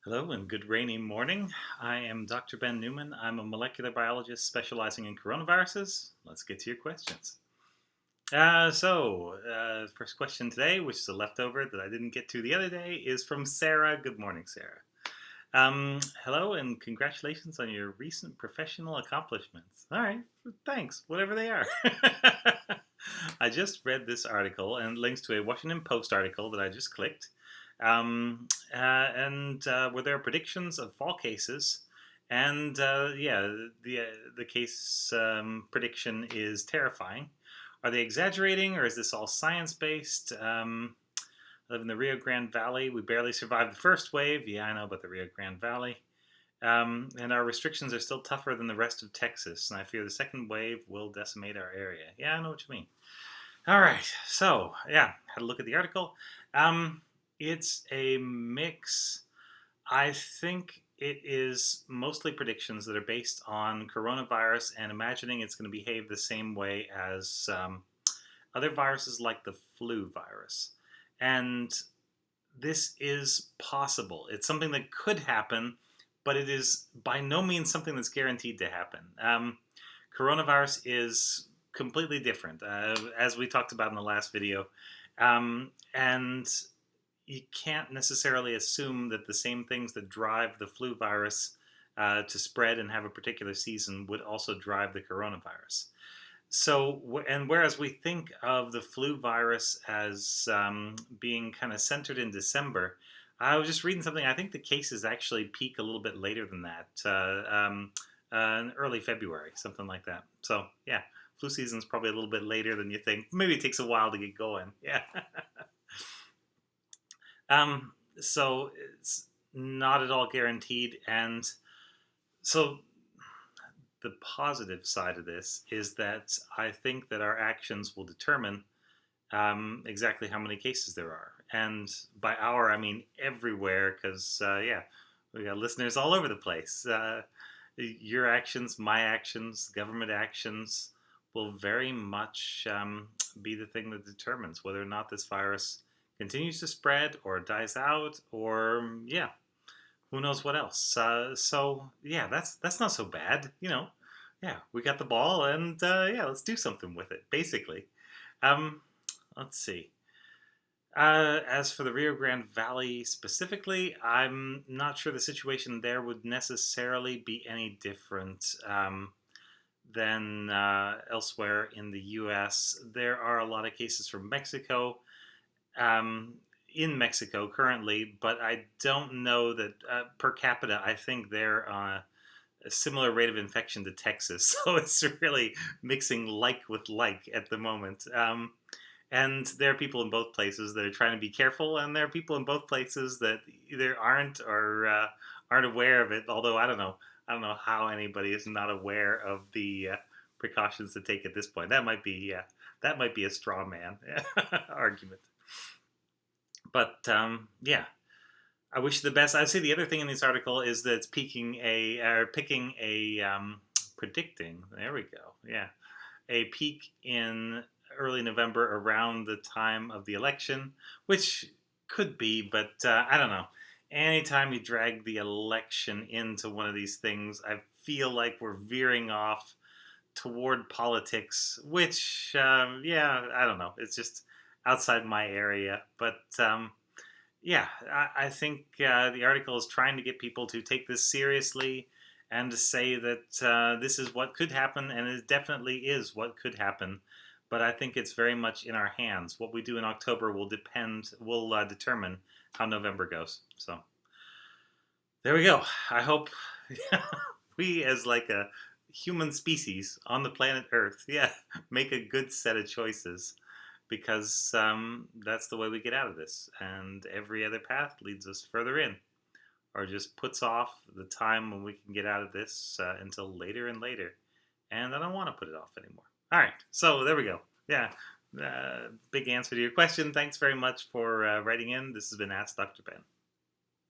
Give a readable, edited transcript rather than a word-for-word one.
Hello and good rainy morning. I am Dr. Ben Newman. I'm a molecular biologist specializing in coronaviruses. Let's get to your questions. First question today, which is a leftover that I didn't get to the other day, is from Sarah. Good morning, Sarah. Hello and congratulations on your recent professional accomplishments. All right, thanks, whatever they are. I just read this article and links to a Washington Post article that I just clicked. Where there are predictions of fall cases, and the case prediction is terrifying. Are they exaggerating, or is this all science based? I live in the Rio Grande Valley. We barely survived the first wave. Yeah, I know about the Rio Grande Valley. And our restrictions are still tougher than the rest of Texas, and I fear the second wave will decimate our area. Yeah, I know what you mean. All right, so yeah, had a look at the article. It's a mix. I think it is mostly predictions that are based on coronavirus and imagining it's going to behave the same way as other viruses like the flu virus. And this is possible. It's something that could happen, but it is by no means something that's guaranteed to happen. Coronavirus is completely different, as we talked about in the last video. And you can't necessarily assume that the same things that drive the flu virus to spread and have a particular season would also drive the coronavirus. So, and whereas we think of the flu virus as being kind of centered in December, I was just reading something. I think the cases actually peak a little bit later than that, in early February, something like that. So, yeah, flu season's probably a little bit later than you think. Maybe it takes a while to get going. Yeah. So it's not at all guaranteed, and so the positive side of this is that I think that our actions will determine exactly how many cases there are. And by our, I mean everywhere, because, we got listeners all over the place. Your actions, my actions, government actions will very much be the thing that determines whether or not this virus continues to spread or dies out or, who knows what else. That's not so bad, Yeah, we got the ball, and let's do something with it. Basically, um, let's see. As for the Rio Grande Valley specifically, I'm not sure the situation there would necessarily be any different than elsewhere in the U.S. There are a lot of cases from Mexico. Um, in Mexico currently, but I don't know that per capita, I think they're on a similar rate of infection to Texas. So it's really mixing like with like at the moment. And there are people in both places that are trying to be careful, and there are people in both places that either aren't or aren't aware of it. Although I don't know how anybody is not aware of the precautions to take at this point. That might be a straw man argument. But I wish you the best. I'd say the other thing in this article is that it's predicting. There we go. Yeah, a peak in early November around the time of the election, which could be, but I don't know. Anytime you drag the election into one of these things, I feel like we're veering off toward politics, which, I don't know. It's just outside my area. But I think the article is trying to get people to take this seriously and to say that this is what could happen, and it definitely is what could happen. But I think it's very much in our hands. What we do in October will determine how November goes. So there we go. I hope we, as like a human species on the planet Earth, make a good set of choices, because that's the way we get out of this. And every other path leads us further in, or just puts off the time when we can get out of this until later and later. And I don't want to put it off anymore. All right, so there we go. Yeah, big answer to your question. Thanks very much for writing in. This has been Ask Dr. Ben.